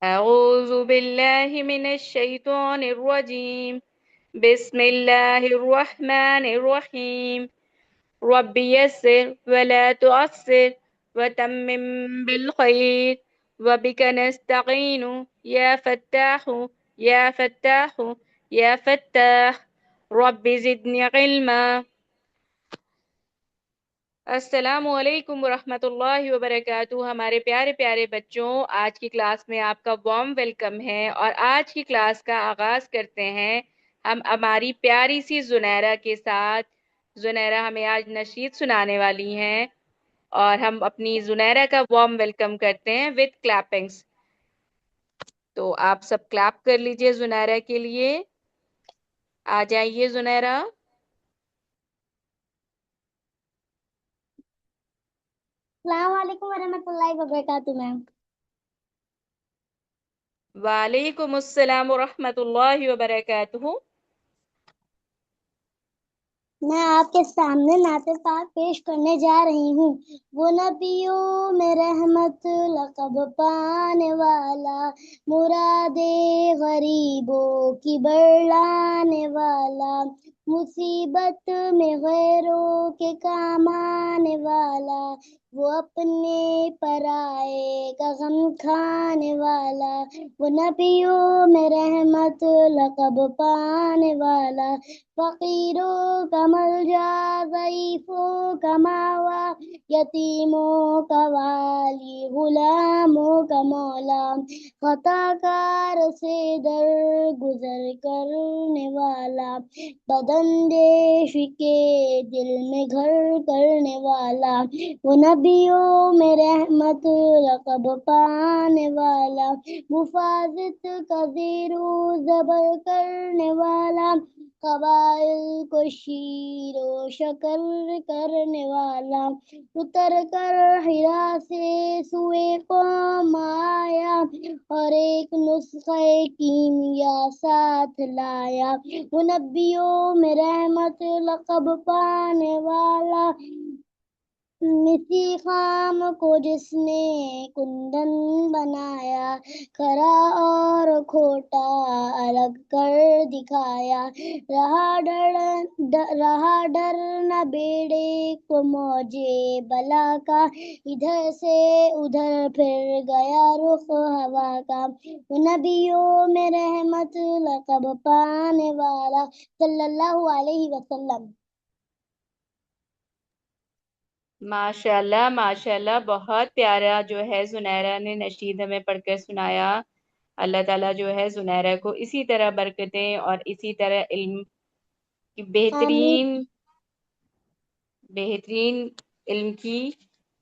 أعوذ بالله من الشيطان الرجيم. بسم الله الرحمن الرحيم. رب يسر ولا تعسر وتمم بالخير وبك نستعين يا فتاح يا فتاح يا فتاح. رب زدني علما. السلام علیکم ورحمۃ وبرکاتہ. ہمارے پیارے پیارے بچوں، آج کی کلاس میں آپ کا وارم ویلکم ہے، اور آج کی کلاس کا آغاز کرتے ہیں ہم ہماری پیاری سی زنیرہ کے ساتھ. زنیرہ ہمیں آج نشید سنانے والی ہیں، اور ہم اپنی زنیرہ کا وارم ویلکم کرتے ہیں وتھ کلیپنگس. تو آپ سب کلیپ کر لیجئے زنیرہ کے لیے. آ جائیے زنیرہ. السلام علیکم ورحمۃ اللہ وبرکاتہ میم. وعلیکم السلام ورحمۃ اللہ وبرکاتہ. میں آپ کے سامنے نعت پاک پیش کرنے جا رہی ہوں. وہ نبیوں میں رحمت لقب پانے والا، مراد غریبوں کی برلانے والا، مصیبت میں غیروں کے کام آنے والا، وہ اپنے پرائے کا غم کھانے والا. وہ نبیوں میں رحمت لقب پانے والا، فقیروں کا ملجا، ضعیفوں کا ماوا، یتیموں کا والی، غلاموں کا مولا، خطا کار سے در گزر کرنے والا، بداندیش کے دل میں گھر کرنے والا. وہ نبیوں میں رحمت لقب پانے والا، مفازت کا زیر و زبر کرنے والا، قبائل کو شیر و شکر کرنے والا، اتر کر حرا سے سوئے قوم آیا، اور ایک نسخہ کیمیا ساتھ لایا. وہ نبیوں میں رحمت لقب پانے والا، مسی خام کو جس نے کندن بنایا، کھرا اور کھوٹا الگ کر دکھایا، رہا ڈر نہ بیڑے کو موجے بلا کا، ادھر سے ادھر پھر گیا رخ ہوا کا. وہ نبیوں میں رحمت لقب پانے والا، صلی اللہ علیہ وسلم. ماشاء اللہ ماشاء اللہ، بہت پیارا جو ہے زنیرہ نے نشید ہمیں پڑھ کر سنایا. اللہ تعالیٰ جو ہے زنیرہ کو اسی طرح برکتیں اور اسی طرح علم کی آمین. بہترین علم کی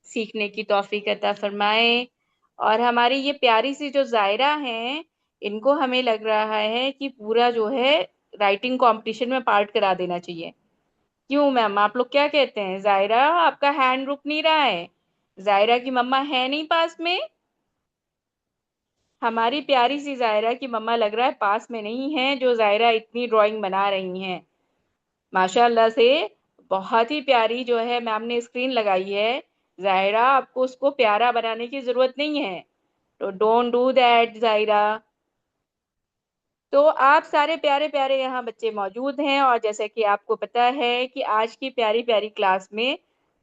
سیکھنے کی توفیق عطا فرمائے. اور ہماری یہ پیاری سی جو زائرہ ہیں، ان کو ہمیں لگ رہا ہے کہ پورا جو ہے رائٹنگ کمپٹیشن میں پارٹ کرا دینا چاہیے. کیوں میم، آپ لوگ کیا کہتے ہیں؟ زائرہ آپ کا ہینڈ رک نہیں رہا ہے. زائرہ کی مما ہے نہیں پاس میں؟ ہماری پیاری سی زائرہ کی مما لگ رہا ہے پاس میں نہیں ہے، جو زائرہ اتنی ڈرائنگ بنا رہی ہیں. ماشاء اللہ سے بہت ہی پیاری جو ہے میم نے اسکرین لگائی ہے. زائرہ آپ کو اس کو پیارا بنانے کی ضرورت نہیں ہے، تو ڈونٹ ڈو دیٹ زائرہ. تو آپ سارے پیارے پیارے یہاں بچے موجود ہیں، اور جیسا کہ آپ کو پتا ہے کہ آج کی پیاری پیاری کلاس میں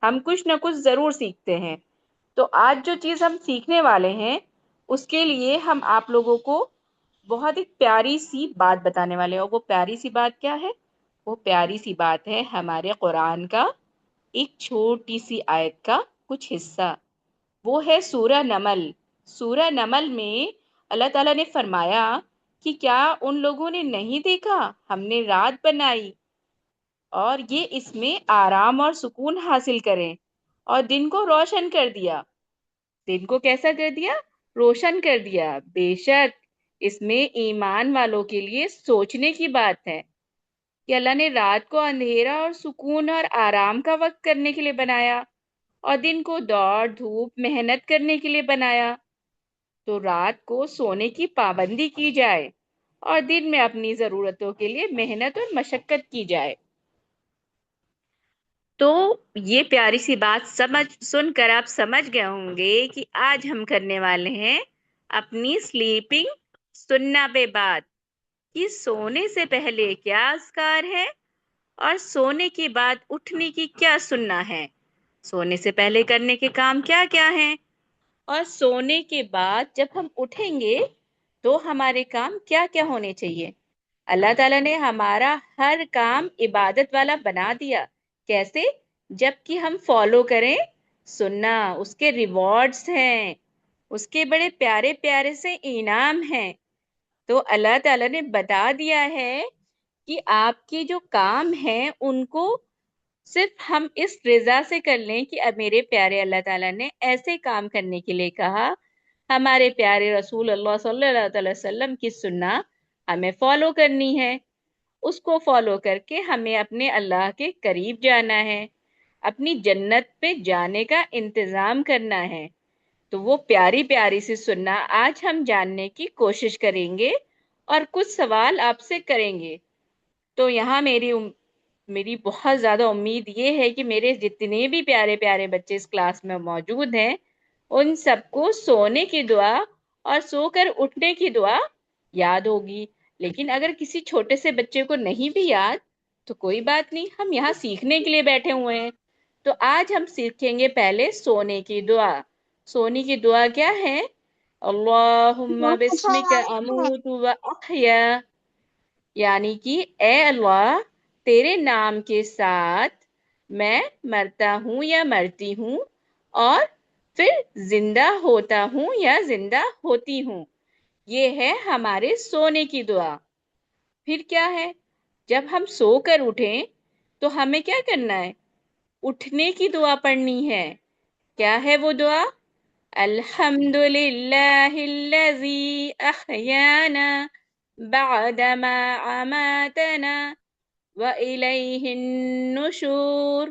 ہم کچھ نہ کچھ ضرور سیکھتے ہیں. تو آج جو چیز ہم سیکھنے والے ہیں اس کے لیے ہم آپ لوگوں کو بہت ایک پیاری سی بات بتانے والے ہیں. اور وہ پیاری سی بات کیا ہے؟ وہ پیاری سی بات ہے ہمارے قرآن کا ایک چھوٹی سی آیت کا کچھ حصہ. وہ ہے سورہ نمل. سورہ نمل میں اللہ تعالیٰ نے فرمایا کہ کیا ان لوگوں نے نہیں دیکھا ہم نے رات بنائی اور یہ اس میں آرام اور سکون حاصل کریں، اور دن کو روشن کر دیا. دن کو کیسا کر دیا؟ روشن کر دیا. بے شک اس میں ایمان والوں کے لیے سوچنے کی بات ہے کہ اللہ نے رات کو اندھیرا اور سکون اور آرام کا وقت کرنے کے لیے بنایا، اور دن کو دوڑ دھوپ محنت کرنے کے لیے بنایا. تو رات کو سونے کی پابندی کی جائے اور دن میں اپنی ضرورتوں کے لیے محنت اور مشقت کی جائے. تو یہ پیاری سی بات سن کر آپ سمجھ گئے ہوں گے کہ آج ہم کرنے والے ہیں اپنی سلیپنگ سننا پہ بات، کہ سونے سے پہلے کیا اذکار ہے اور سونے کے بعد اٹھنے کی کیا سننا ہے، سونے سے پہلے کرنے کے کام کیا کیا ہیں، اور سونے کے بعد جب ہم اٹھیں گے تو ہمارے کام کیا کیا ہونے چاہیے۔ اللہ تعالیٰ نے ہمارا ہر کام عبادت والا بنا دیا، کیسے؟ جب کہ ہم فالو کریں سننا، اس کے ریوارڈز ہیں، اس کے بڑے پیارے پیارے سے انعام ہیں۔ تو اللہ تعالیٰ نے بتا دیا ہے کہ آپ کے جو کام ہیں ان کو صرف ہم اس رضا سے کر لیں کہ اب میرے پیارے اللہ تعالیٰ نے ایسے کام کرنے کے لیے کہا، ہمارے پیارے رسول اللہ صلی اللہ علیہ وسلم کی سننا ہمیں فالو کرنی ہے، اس کو فالو کر کے ہمیں اپنے اللہ کے قریب جانا ہے، اپنی جنت پہ جانے کا انتظام کرنا ہے۔ تو وہ پیاری پیاری سی سننا آج ہم جاننے کی کوشش کریں گے اور کچھ سوال آپ سے کریں گے۔ تو یہاں میری بہت زیادہ امید یہ ہے کہ میرے جتنے بھی پیارے پیارے بچے اس کلاس میں موجود ہیں ان سب کو سونے کی دعا اور سو کر اٹھنے کی دعا یاد ہوگی، لیکن اگر کسی چھوٹے سے بچے کو نہیں بھی یاد تو کوئی بات نہیں، ہم یہاں سیکھنے کے لیے بیٹھے ہوئے ہیں۔ تو آج ہم سیکھیں گے پہلے سونے کی دعا۔ سونے کی دعا کیا ہے؟ اللہم بسمک اموت و احیا، یعنی کہ اے اللہ تیرے نام کے ساتھ میں مرتا ہوں یا مرتی ہوں اور پھر زندہ ہوتا ہوں یا زندہ ہوتی ہوں۔ یہ ہے ہمارے سونے کی دعا۔ پھر کیا ہے؟ جب ہم سو کر اٹھیں تو ہمیں کیا کرنا ہے؟ اٹھنے کی دعا پڑھنی ہے۔ کیا ہے وہ دعا؟ الحمد للہ الذی احیانا بعدما اماتنا وإلیہ النشور،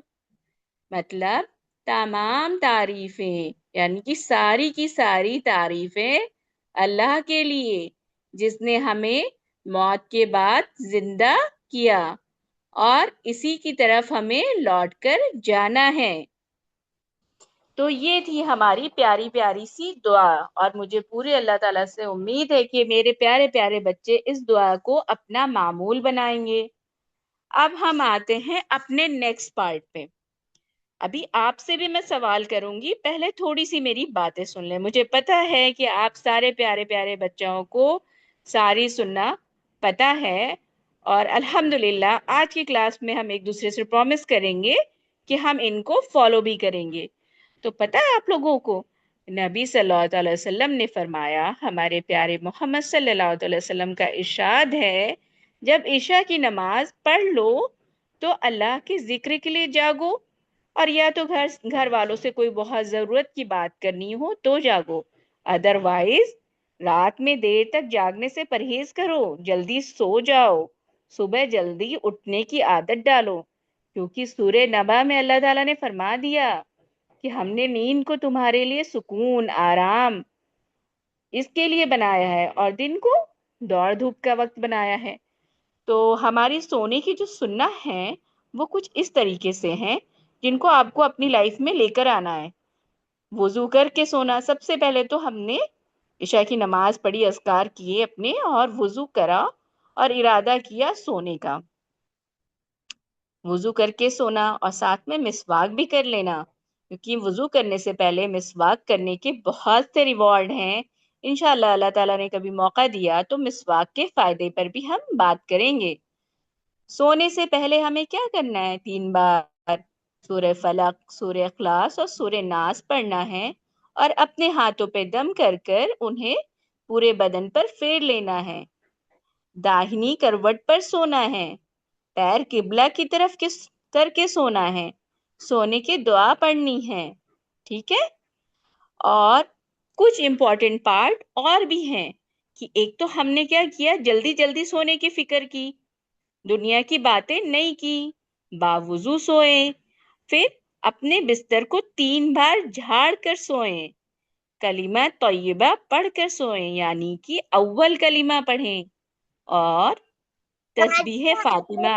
مطلب تمام تعریفیں، یعنی کہ ساری کی ساری تعریفیں اللہ کے لیے جس نے ہمیں موت کے بعد زندہ کیا اور اسی کی طرف ہمیں لوٹ کر جانا ہے۔ تو یہ تھی ہماری پیاری پیاری سی دعا، اور مجھے پورے اللہ تعالیٰ سے امید ہے کہ میرے پیارے پیارے بچے اس دعا کو اپنا معمول بنائیں گے۔ اب ہم آتے ہیں اپنے نیکسٹ پارٹ پہ۔ ابھی آپ سے بھی میں سوال کروں گی، پہلے تھوڑی سی میری باتیں سن لیں۔ مجھے پتا ہے کہ آپ سارے پیارے پیارے بچوں کو ساری سننا پتا ہے، اور الحمدللہ آج کی کلاس میں ہم ایک دوسرے سے پرومس کریں گے کہ ہم ان کو فالو بھی کریں گے۔ تو پتہ ہے آپ لوگوں کو نبی صلی اللہ علیہ وسلم نے فرمایا، ہمارے پیارے محمد صلی اللہ علیہ وسلم کا ارشاد ہے، جب عشاء کی نماز پڑھ لو تو اللہ کے ذکر کے لیے جاگو، اور یا تو گھر والوں سے کوئی بہت ضرورت کی بات کرنی ہو تو جاگو، ادروائز رات میں دیر تک جاگنے سے پرہیز کرو، جلدی سو جاؤ، صبح جلدی اٹھنے کی عادت ڈالو، کیونکہ سورہ نبا میں اللہ تعالیٰ نے فرما دیا کہ ہم نے نیند کو تمہارے لیے سکون، آرام اس کے لیے بنایا ہے، اور دن کو دوڑ دھوپ کا وقت بنایا ہے۔ تو ہماری سونے کی جو سنت ہیں وہ کچھ اس طریقے سے ہیں جن کو آپ کو اپنی لائف میں لے کر آنا ہے۔ وضو کر کے سونا، سب سے پہلے تو ہم نے عشاء کی نماز پڑھی، اذکار کیے اپنے اور وضو کرا اور ارادہ کیا سونے کا۔ وضو کر کے سونا اور ساتھ میں مسواک بھی کر لینا، کیونکہ وضو کرنے سے پہلے مسواک کرنے کے بہت سے ریوارڈ ہیں۔ انشاءاللہ اللہ تعالیٰ نے کبھی موقع دیا تو مسواک کے فائدے پر بھی ہم بات کریں گے۔ سونے سے پہلے ہمیں کیا کرنا ہے؟ 3 بار سورہ فلق، سورہ اخلاص اور سورہ ناس پڑھنا ہے، اور اپنے ہاتھوں پہ دم کر کر انہیں پورے بدن پر پھیر لینا ہے۔ داہنی کروٹ پر سونا ہے، پیر قبلہ کی طرف کر کے سونا ہے، سونے کی دعا پڑھنی ہے، ٹھیک ہے؟ اور کچھ امپورٹنٹ پارٹ اور بھی ہیں، کہ ایک تو ہم نے کیا کیا، جلدی جلدی سونے کی فکر کی، دنیا کی باتیں نہیں کی، باوضو سوئیں، پھر اپنے بستر کو 3 بار جھاڑ کر سوئیں، کلمہ طیبہ پڑھ کر سوئیں، یعنی کہ اول کلمہ پڑھیں، اور تسبیح Fatima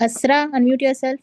Asra, unmute yourself.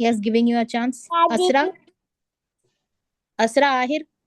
Yes, giving you a chance. Asra, Asra, Ahir,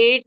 8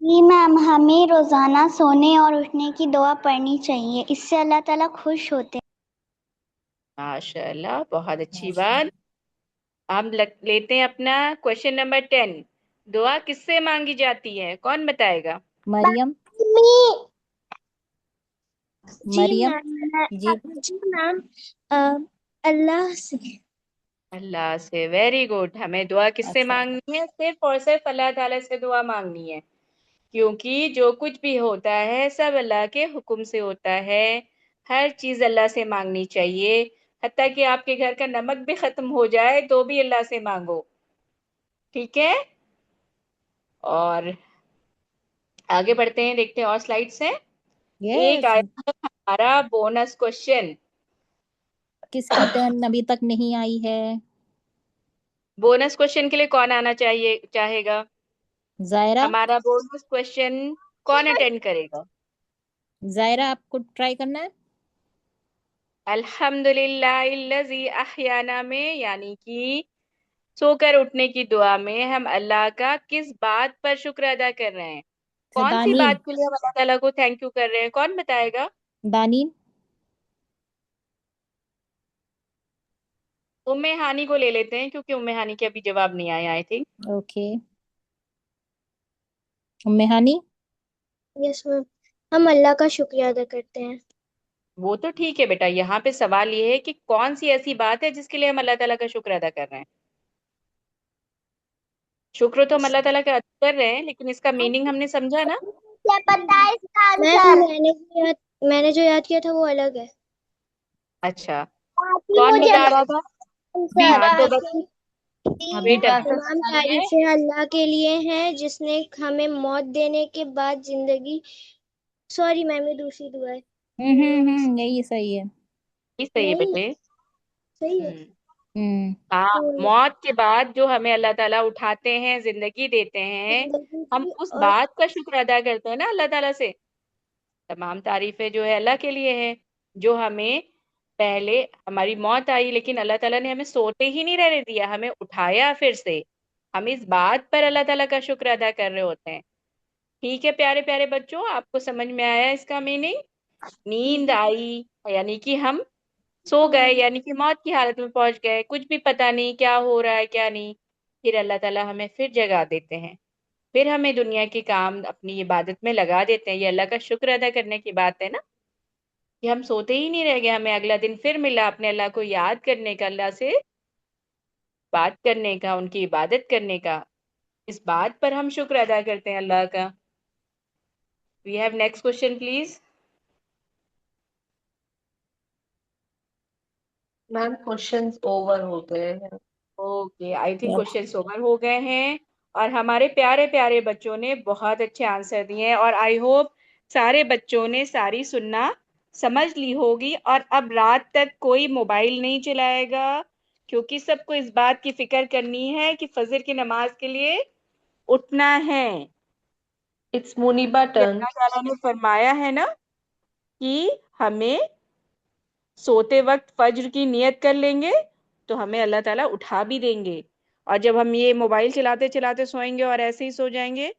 جی میم، ہمیں روزانہ سونے اور اٹھنے کی دعا پڑھنی چاہیے، اس سے اللہ تعالیٰ خوش ہوتے ہیں۔ ماشاء اللہ، بہت اچھی بات۔ ہم لیتے ہیں اپنا کوشچن نمبر 10۔ دعا کس سے مانگی جاتی ہے؟ کون بتائے گا؟ مریم، جی مریم میم، جی جی میم، اللہ سے۔ اللہ سے، ویری گڈ۔ ہمیں دعا کس سے اچھا، مانگنی ہے؟ صرف اور صرف اللہ تعالیٰ سے دعا مانگنی ہے، کیونکہ جو کچھ بھی ہوتا ہے سب اللہ کے حکم سے ہوتا ہے۔ ہر چیز اللہ سے مانگنی چاہیے، حتیٰ کہ آپ کے گھر کا نمک بھی ختم ہو جائے تو بھی اللہ سے مانگو، ٹھیک ہے؟ اور آگے بڑھتے ہیں، دیکھتے ہیں اور سلائڈس ہیں۔ ایک یس، آیا ہے ہمارا بونس کوشچن۔ کس کی ٹرن ابھی تک نہیں آئی ہے؟ بونس کوشچن کے لیے کون آنا چاہے گا؟ زائرہ، ہمارا بونس کوشچن کون اٹینڈ کرے گا؟ زائرہ آپ کو ٹرائی کرنا ہے؟ الحمدللہ الذی احیانا میں، یعنی کہ سو کر اٹھنے کی دعا میں ہم اللہ کا کس بات پر شکر ادا کر رہے ہیں؟ اچھا، کون سی دانین، بات کے لیے ہم اللہ تعالیٰ کو تھینک یو کر رہے ہیں؟ کون بتائے گا؟ دانین، ام ہانی کو لے لیتے ہیں، کیونکہ ام ہانی کے ابھی جواب نہیں آیا آئی تھنک۔ اوکے، ہانی، یس میم، ہم اللہ کا شکریہ ادا کرتے ہیں۔ وہ تو ٹھیک ہے بیٹا، یہاں پہ سوال یہ ہے کہ کون سی ایسی بات ہے جس کے لیے ہم اللہ تعالیٰ کا شکر ادا کر رہے ہیں؟ شکر تو ہم اللہ تعالیٰ کا ادا کر رہے ہیں، لیکن اس کا میننگ ہم نے سمجھا نا؟ کیا پتہ ہے اس کا آنسر؟ میں نے جو یاد کیا تھا وہ الگ ہے۔ اچھا، باقی کون مجھے بتا رہا تھا؟ آنسر ہاں تو بس بیٹا، تمام تعریفیں اللہ کے لیے ہیں جس نے ہمیں موت دینے کے بعد زندگی، سوری میم یہ دوسری دعا ہے۔ یہی صحیح ہے۔ یہ صحیح ہے نہیں، بیٹے۔ صحیح ہے۔ ہوں ہاں، موت کے بعد جو ہمیں اللہ تعالیٰ اٹھاتے ہیں، زندگی دیتے ہیں، زندگی ہم دی اس اور بات کا شکر ادا کرتے ہیں نا اللہ تعالیٰ سے۔ تمام تعریفیں جو ہے اللہ کے لیے ہیں، جو ہمیں پہلے ہماری موت آئی لیکن اللہ تعالیٰ نے ہمیں سوتے ہی نہیں رہنے دیا، ہمیں اٹھایا پھر سے۔ ہم اس بات پر اللہ تعالیٰ کا شکر ادا کر رہے ہوتے ہیں، ٹھیک ہے پیارے پیارے بچوں؟ آپ کو سمجھ میں آیا اس کا میننگ؟ نیند آئی یعنی کہ ہم سو گئے، یعنی کہ موت کی حالت میں پہنچ گئے، کچھ بھی پتہ نہیں کیا ہو رہا ہے کیا نہیں، پھر اللہ تعالیٰ ہمیں پھر جگا دیتے ہیں، پھر ہمیں دنیا کے کام اپنی عبادت میں لگا دیتے ہیں۔ یہ اللہ کا شکر ادا کرنے کی بات ہے نا، کہ ہم سوتے ہی نہیں رہ گئے، ہمیں اگلا دن پھر ملا اپنے اللہ کو یاد کرنے کا، اللہ سے بات کرنے کا، ان کی عبادت کرنے کا۔ اس بات پر ہم شکر ادا کرتے ہیں اللہ کا۔ We have next question please. Ma'am questions over ہو گئے ہیں۔ Okay, I think questions over ہو گئے ہیں، اور ہمارے پیارے پیارے بچوں نے بہت اچھے آنسر دیے ہیں، اور آئی ہوپ سارے بچوں نے ساری سننا سمجھ لی ہوگی، اور اب رات تک کوئی موبائل نہیں چلائے گا، کیونکہ سب کو اس بات کی فکر کرنی ہے کہ فجر کی نماز کے لیے اٹھنا ہے۔ It's Muniba turn. اللہ تعالیٰ نے فرمایا ہے نا کہ ہمیں سوتے وقت فجر کی نیت کر لیں گے تو ہمیں اللہ تعالیٰ اٹھا بھی دیں گے، اور جب ہم یہ موبائل چلاتے چلاتے سوئیں گے اور ایسے ہی سو جائیں گے،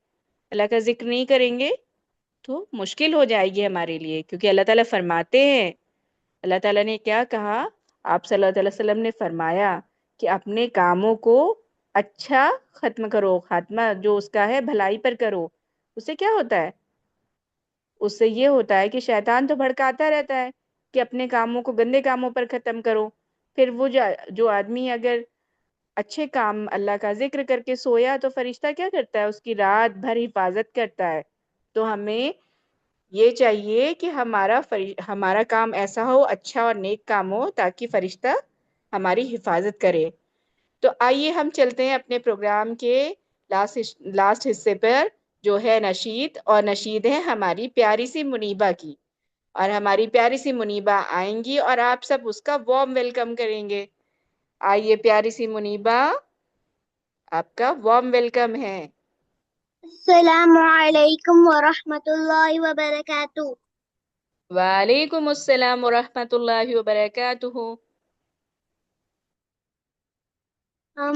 اللہ کا ذکر نہیں کریں گے، تو مشکل ہو جائے گی ہمارے لیے، کیونکہ اللہ تعالیٰ فرماتے ہیں، اللہ تعالیٰ نے کیا کہا؟ آپ صلی اللہ علیہ وسلم نے فرمایا کہ اپنے کاموں کو اچھا ختم کرو، خاتمہ جو اس کا ہے بھلائی پر کرو۔ اس سے کیا ہوتا ہے؟ اس سے یہ ہوتا ہے کہ شیطان تو بھڑکاتا رہتا ہے کہ اپنے کاموں کو گندے کاموں پر ختم کرو، پھر وہ جو آدمی اگر اچھے کام اللہ کا ذکر کر کے سویا تو فرشتہ کیا کرتا ہے؟ اس کی رات بھر حفاظت کرتا ہے۔ تو ہمیں یہ چاہیے کہ ہمارا کام ایسا ہو، اچھا اور نیک کام ہو، تاکہ فرشتہ ہماری حفاظت کرے۔ تو آئیے ہم چلتے ہیں اپنے پروگرام کے لاسٹ حصے پر، جو ہے نشید، اور نشید ہے ہماری پیاری سی منیبہ کی، اور ہماری پیاری سی منیبہ آئیں گی اور آپ سب اس کا وارم ویلکم کریں گے۔ آئیے پیاری سی منیبہ، آپ کا وارم ویلکم ہے۔ السلام علیکم ورحمۃ اللہ وبرکاتہ۔ وعلیکم السلام ورحمۃ اللہ وبرکاتہ۔ ہم